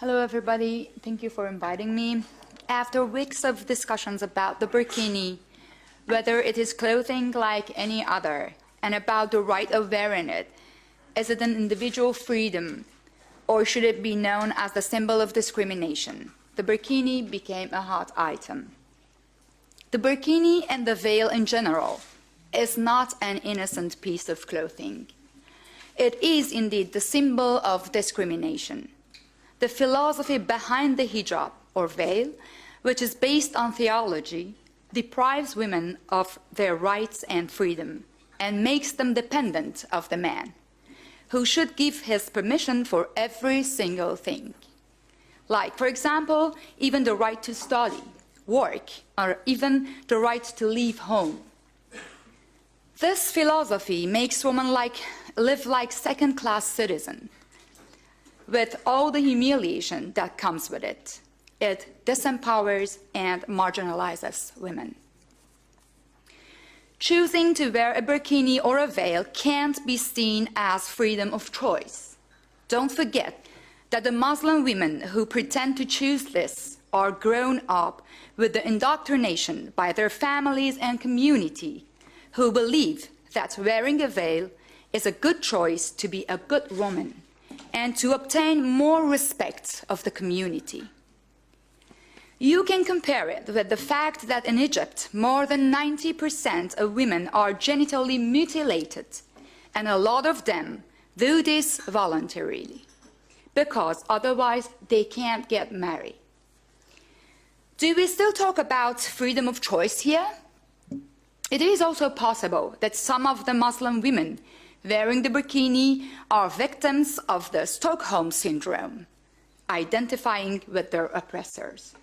Hello, everybody. Thank you for inviting me. After weeks of discussions about the burkini, whether it is clothing like any other, and about the right of wearing it, is it an individual freedom, or should it be known as the symbol of discrimination? The burkini became a hot item. The burkini and the veil in general is not an innocent piece of clothing. It is indeed the symbol of discrimination. The philosophy behind the hijab, or veil, which is based on theology, deprives women of their rights and freedom and makes them dependent of the man, who should give his permission for every single thing. Like, for example, even the right to study, work, or even the right to leave home. This philosophy makes women live like second-class citizens, with all the humiliation that comes with it. It disempowers and marginalizes women. Choosing to wear a burkini or a veil can't be seen as freedom of choice. Don't forget that the Muslim women who pretend to choose this are grown up with the indoctrination by their families and community, who believe that wearing a veil is a good choice to be a good woman and to obtain more respect of the community. You can compare it with the fact that in Egypt, more than 90% of women are genitally mutilated, and a lot of them do this voluntarily, because otherwise they can't get married. Do we still talk about freedom of choice here? It is also possible that some of the Muslim women wearing the burkini are victims of the Stockholm Syndrome, identifying with their oppressors.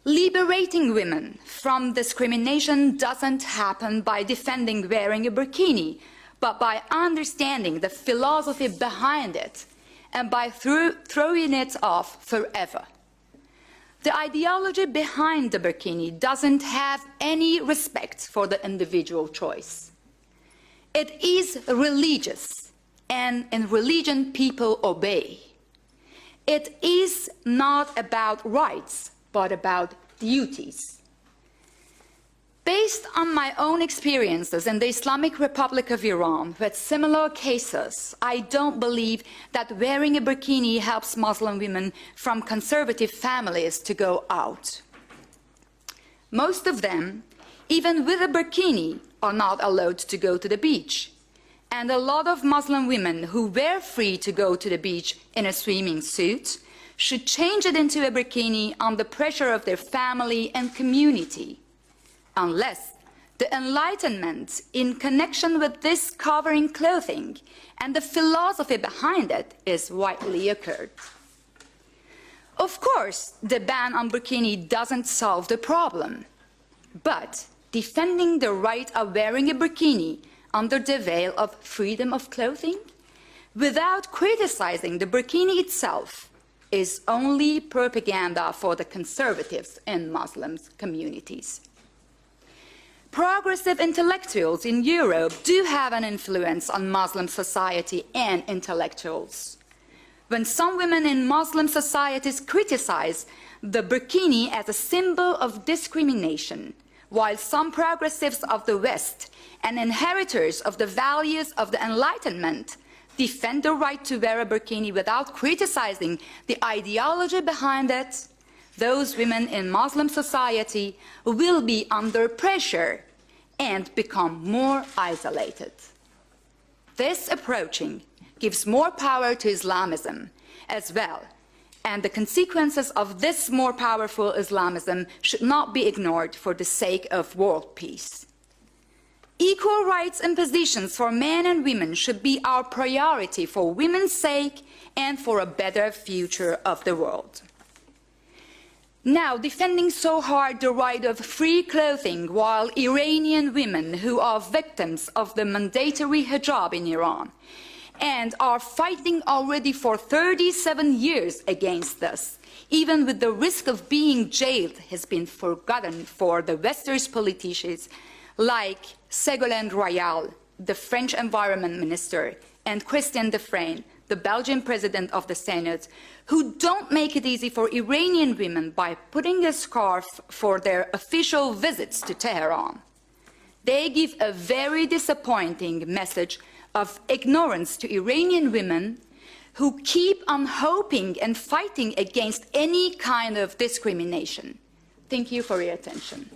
Liberating women from discrimination doesn't happen by defending wearing a burkini, but by understanding the philosophy behind it and by throwing it off forever. The ideology behind the burkini doesn't have any respect for the individual choice. It is religious, and in religion people obey. It is not about rights, but about duties. Based on my own experiences in the Islamic Republic of Iran with similar cases, I don't believe that wearing a burkini helps Muslim women from conservative families to go out. Most of them, even with a burkini, are not allowed to go to the beach. And a lot of Muslim women who were free to go to the beach in a swimming suit should change it into a burkini under pressure of their family and community, unless the enlightenment in connection with this covering clothing and the philosophy behind it is widely occurred. Of course, the ban on burkini doesn't solve the problem, but defending the right of wearing a burkini under the veil of freedom of clothing without criticizing the burkini itself is only propaganda for the conservatives in Muslim communities. Progressive intellectuals in Europe do have an influence on Muslim society and intellectuals. When some women in Muslim societies criticize the burkini as a symbol of discrimination, while some progressives of the West and inheritors of the values of the Enlightenment defend the right to wear a burkini without criticizing the ideology behind it, those women in Muslim society will be under pressure and become more isolated. This approaching gives more power to Islamism as well, and the consequences of this more powerful Islamism should not be ignored for the sake of world peace. Equal rights and positions for men and women should be our priority for women's sake and for a better future of the world. Now, defending so hard the right of free clothing while Iranian women who are victims of the mandatory hijab in Iran and are fighting already for 37 years against this, even with the risk of being jailed, has been forgotten for the Western politicians like Ségolène Royal, the French Environment Minister, and Christian Defrane, the Belgian president of the Senate, who don't make it easy for Iranian women by putting a scarf for their official visits to Tehran. They give a very disappointing message of ignorance to Iranian women who keep on hoping and fighting against any kind of discrimination. Thank you for your attention.